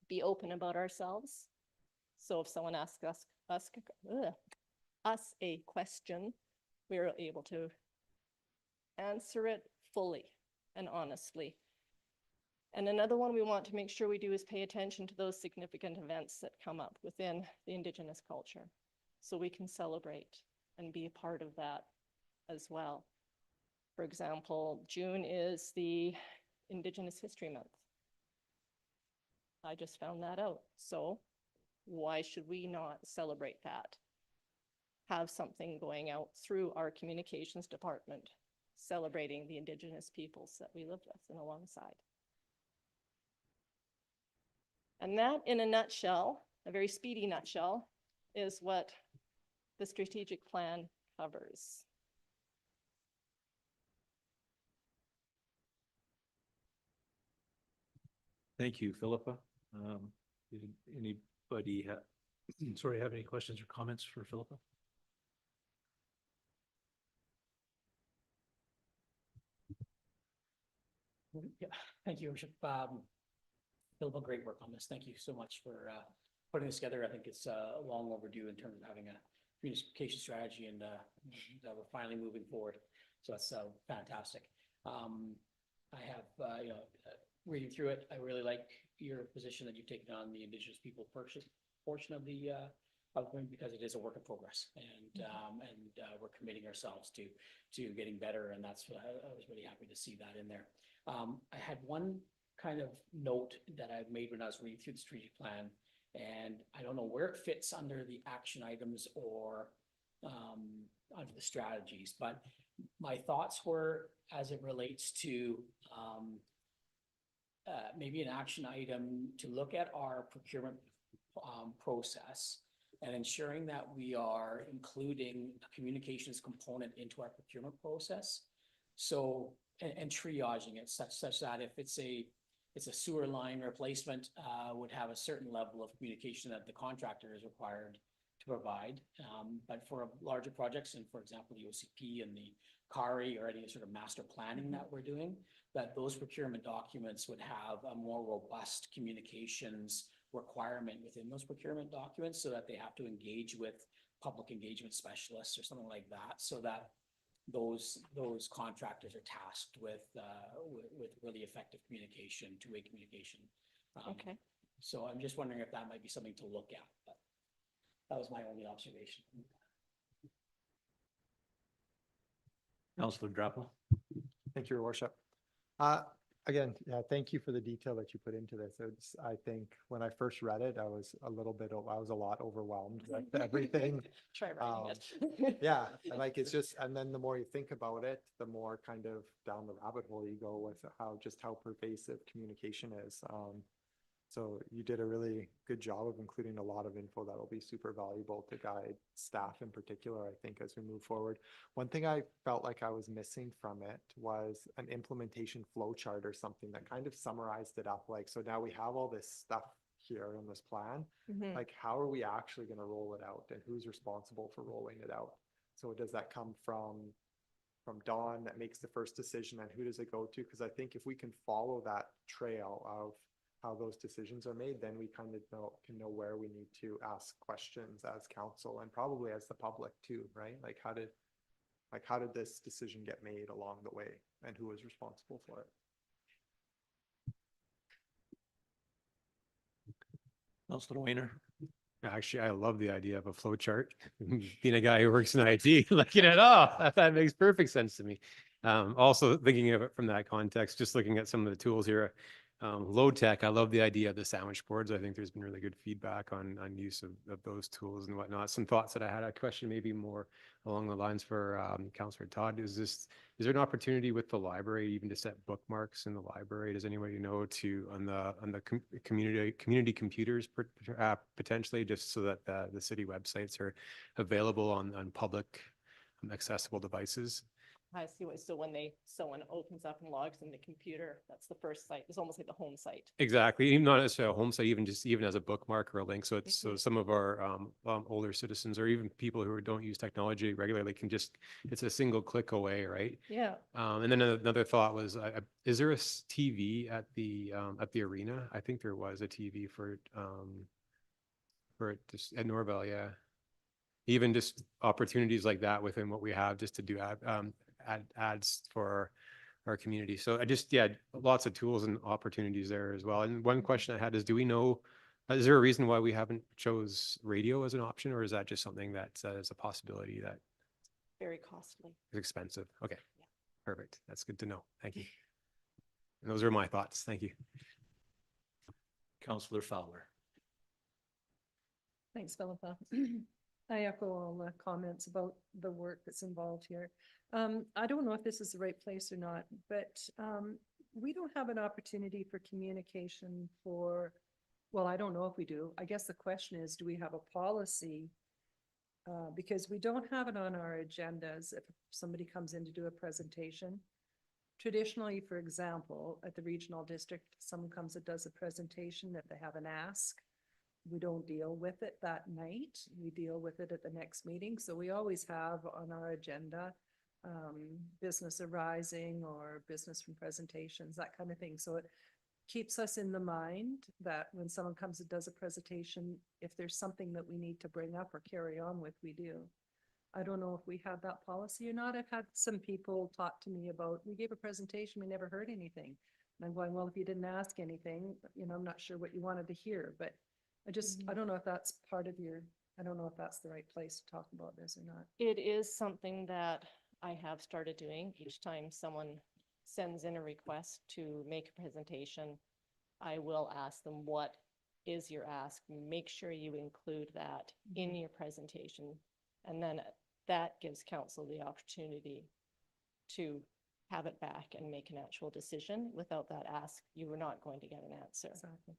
Be open about ourselves. So if someone asks us a question, we are able to answer it fully and honestly. And another one we want to make sure we do is pay attention to those significant events that come up within the Indigenous culture, so we can celebrate and be a part of that as well. For example, June is the Indigenous History Month. I just found that out. So why should we not celebrate that? Have something going out through our communications department, celebrating the Indigenous peoples that we live with and alongside. And that, in a nutshell, a very speedy nutshell, is what the strategic plan covers. Thank you, Philippa. Did anybody have any questions or comments for Philippa? Yeah, thank you, Worship. Philippa, great work on this. Thank you so much for putting this together. I think it's long overdue in terms of having a communication strategy, and that we're finally moving forward. So that's fantastic. I have, reading through it, I really like your position that you've taken on the Indigenous people portion of the because it is a work in progress, and we're committing ourselves to getting better, and that's what I was really happy to see that in there. I had one kind of note that I made when I was reading through the strategic plan, and I don't know where it fits under the action items or under the strategies, but my thoughts were as it relates to maybe an action item to look at our procurement process and ensuring that we are including a communications component into our procurement process. So, and triaging it such that if it's a sewer line replacement, would have a certain level of communication that the contractor is required to provide. But for larger projects, and for example, the OCP and the CARI or any sort of master planning that we're doing, that those procurement documents would have a more robust communications requirement within those procurement documents, so that they have to engage with public engagement specialists or something like that, so that those contractors are tasked with really effective communication, two-way communication. Okay. So I'm just wondering if that might be something to look at, but that was my only observation. Councillor Drappel. Thank you, Your Worship. Again, yeah, thank you for the detail that you put into this. I think when I first read it, I was a lot overwhelmed with everything. Try writing it. Yeah, and like, it's just, and then the more you think about it, the more kind of down the rabbit hole you go with how pervasive communication is. So you did a really good job of including a lot of info that'll be super valuable to guide staff in particular, I think, as we move forward. One thing I felt like I was missing from it was an implementation flow chart or something that kind of summarized it up. Like, so now we have all this stuff here in this plan. Like, how are we actually going to roll it out, and who's responsible for rolling it out? So does that come from Dawn that makes the first decision, and who does it go to? Because I think if we can follow that trail of how those decisions are made, then we kind of can know where we need to ask questions as council and probably as the public too, right? Like how did this decision get made along the way, and who was responsible for it? Councillor Weiner. Actually, I love the idea of a flow chart. Being a guy who works in IT, looking at, that makes perfect sense to me. Also thinking of it from that context, just looking at some of the tools here. Low tech, I love the idea of the sandwich boards. I think there's been really good feedback on use of those tools and whatnot. Some thoughts that I had, a question maybe more along the lines for Councillor Todd. Is there an opportunity with the library even to set bookmarks in the library? Does anybody know on the community computers potentially, just so that the city websites are available on public accessible devices? I see what, so when someone opens up and logs in the computer, that's the first site. It's almost like the home site. Exactly, even not necessarily a home site, even as a bookmark or a link. So it's so some of our older citizens or even people who don't use technology regularly can just, it's a single click away, right? Yeah. And then another thought was, is there a TV at the arena? I think there was a TV for it just at Norvell, yeah. Even just opportunities like that within what we have, just to do ads for our community. So lots of tools and opportunities there as well. And one question I had is, do we know, is there a reason why we haven't chose radio as an option, or is that just something that is a possibility that Very costly. is expensive? Okay, perfect. That's good to know. Thank you. And those are my thoughts. Thank you. Councillor Fowler. Thanks, Philippa. I echo all the comments about the work that's involved here. I don't know if this is the right place or not, but we don't have an opportunity for communication well, I don't know if we do. I guess the question is, do we have a policy? Because we don't have it on our agendas if somebody comes in to do a presentation. Traditionally, for example, at the regional district, someone comes and does a presentation. If they have an ask, we don't deal with it that night. We deal with it at the next meeting. So we always have on our agenda business arising or business from presentations, that kind of thing. So it keeps us in the mind that when someone comes and does a presentation, if there's something that we need to bring up or carry on with, we do. I don't know if we have that policy or not. I've had some people talk to me about, we gave a presentation, we never heard anything. And I'm going, well, if you didn't ask anything, I'm not sure what you wanted to hear, but I don't know if that's part of I don't know if that's the right place to talk about this or not. It is something that I have started doing. Each time someone sends in a request to make a presentation, I will ask them, what is your ask? Make sure you include that in your presentation. And then that gives council the opportunity to have it back and make an actual decision. Without that ask, you were not going to get an answer. Exactly.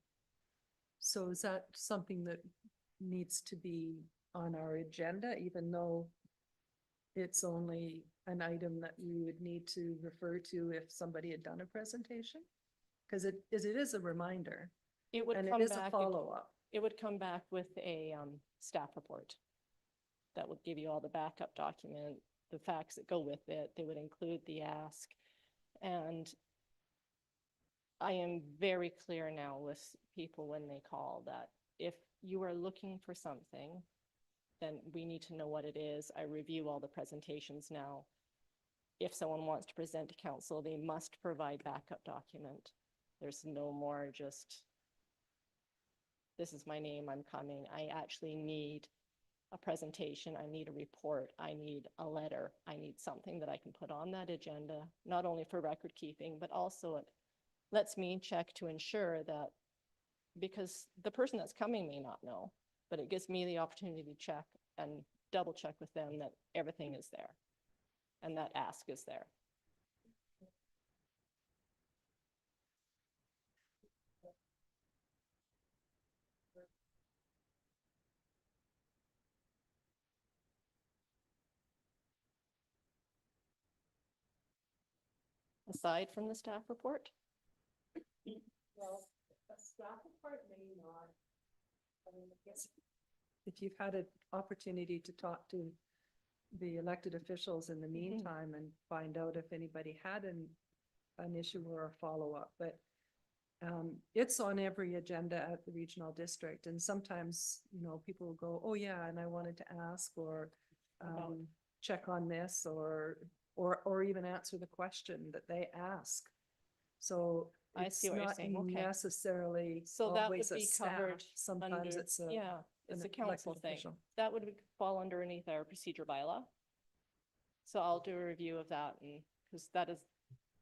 So is that something that needs to be on our agenda, even though it's only an item that we would need to refer to if somebody had done a presentation? Because it is a reminder. It would and come it is back. a follow-up. It would come back with a staff report that would give you all the backup document, the facts that go with it. They would include the ask. And I am very clear now with people when they call that if you are looking for something, then we need to know what it is. I review all the presentations now. If someone wants to present to council, they must provide backup document. There's no more just, this is my name, I'm coming. I actually need a presentation. I need a report. I need a letter. I need something that I can put on that agenda, not only for record keeping, but also it lets me check to ensure that, because the person that's coming may not know, but it gives me the opportunity to check and double check with them that everything is there and that ask is there. aside from the staff report? Well, a staff report may not. I mean, I guess if you've had an opportunity to talk to the elected officials in the meantime and find out if anybody had an issue or a follow-up, but it's on every agenda at the regional district, and sometimes, you know, people will go, oh yeah, and I wanted to ask, or check on this, or even answer the question that they ask. So I it's see what you're not saying, okay. necessarily So that would always a be staff. covered Sometimes under, it's a, yeah, it's an a council elected thing. official. That would fall underneath our procedure bylaw. So I'll do a review of that, and, because that is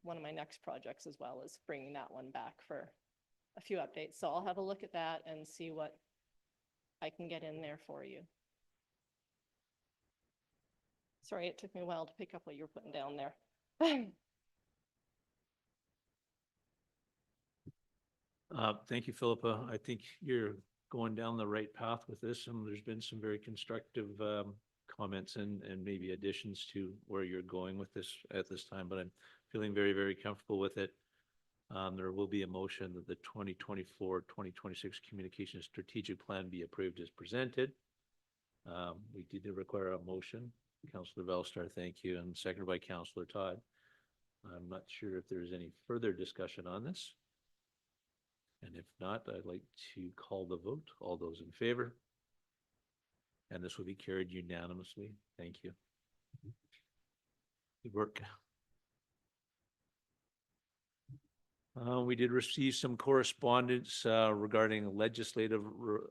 one of my next projects as well, is bringing that one back for a few updates. So I'll have a look at that and see what I can get in there for you. Sorry, it took me a while to pick up what you're putting down there. Thank you, Philippa. I think you're going down the right path with this, and there's been some very constructive comments and maybe additions to where you're going with this at this time, but I'm feeling very, very comfortable with it. There will be a motion that the 2024-2026 communication strategic plan be approved as presented. We did require a motion. Councillor Bellstar, thank you, and seconded by Councillor Todd. I'm not sure if there's any further discussion on this. And if not, I'd like to call the vote. All those in favor? And this will be carried unanimously. Thank you. Good work. We did receive some correspondence regarding a legislative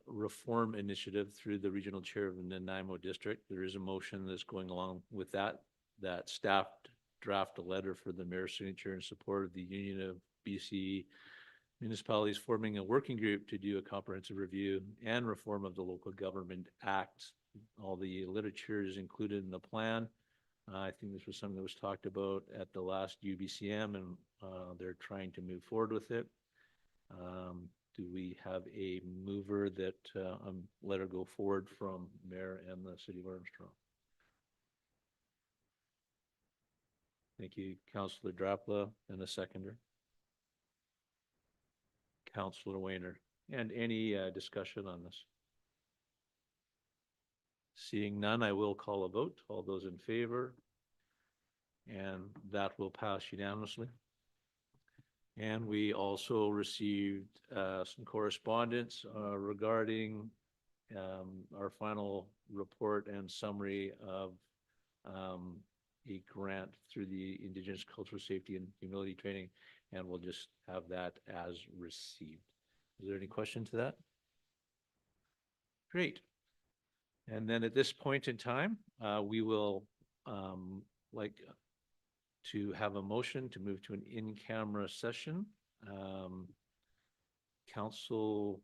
reform initiative through the regional chair of the Nanaimo district. There is a motion that's going along with that staff draft a letter for the mayor's signature in support of the Union of BC Municipalities forming a working group to do a comprehensive review and reform of the Local Government Act. All the literature is included in the plan. I think this was something that was talked about at the last UBCM, and they're trying to move forward with it. Do we have a mover that let her go forward from Mayor and the City of Armstrong? Thank you, Councillor Drapla, and a seconder. Councillor Wayner, and any discussion on this? Seeing none, I will call a vote. All those in favor? And that will pass unanimously. And we also received some correspondence regarding our final report and summary of a grant through the Indigenous Cultural Safety and Humility Training, and we'll just have that as received. Is there any question to that? Great. And then at this point in time, we will like to have a motion to move to an in-camera session. Council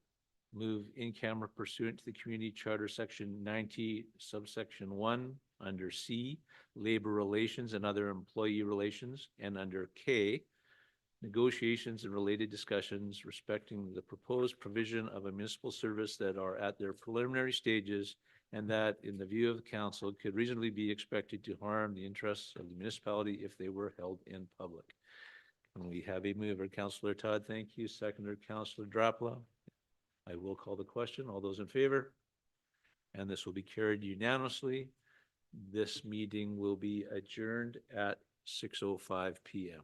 move in-camera pursuant to the Community Charter Section 90, subsection 1, under C, Labor Relations and Other Employee Relations, and under K, negotiations and related discussions respecting the proposed provision of a municipal service that are at their preliminary stages and that, in the view of the council, could reasonably be expected to harm the interests of the municipality if they were held in public. And we have a mover, Councillor Todd, thank you. Seconder, Councillor Drapla. I will call the question. All those in favor? And this will be carried unanimously. This meeting will be adjourned at 6:05 p.m.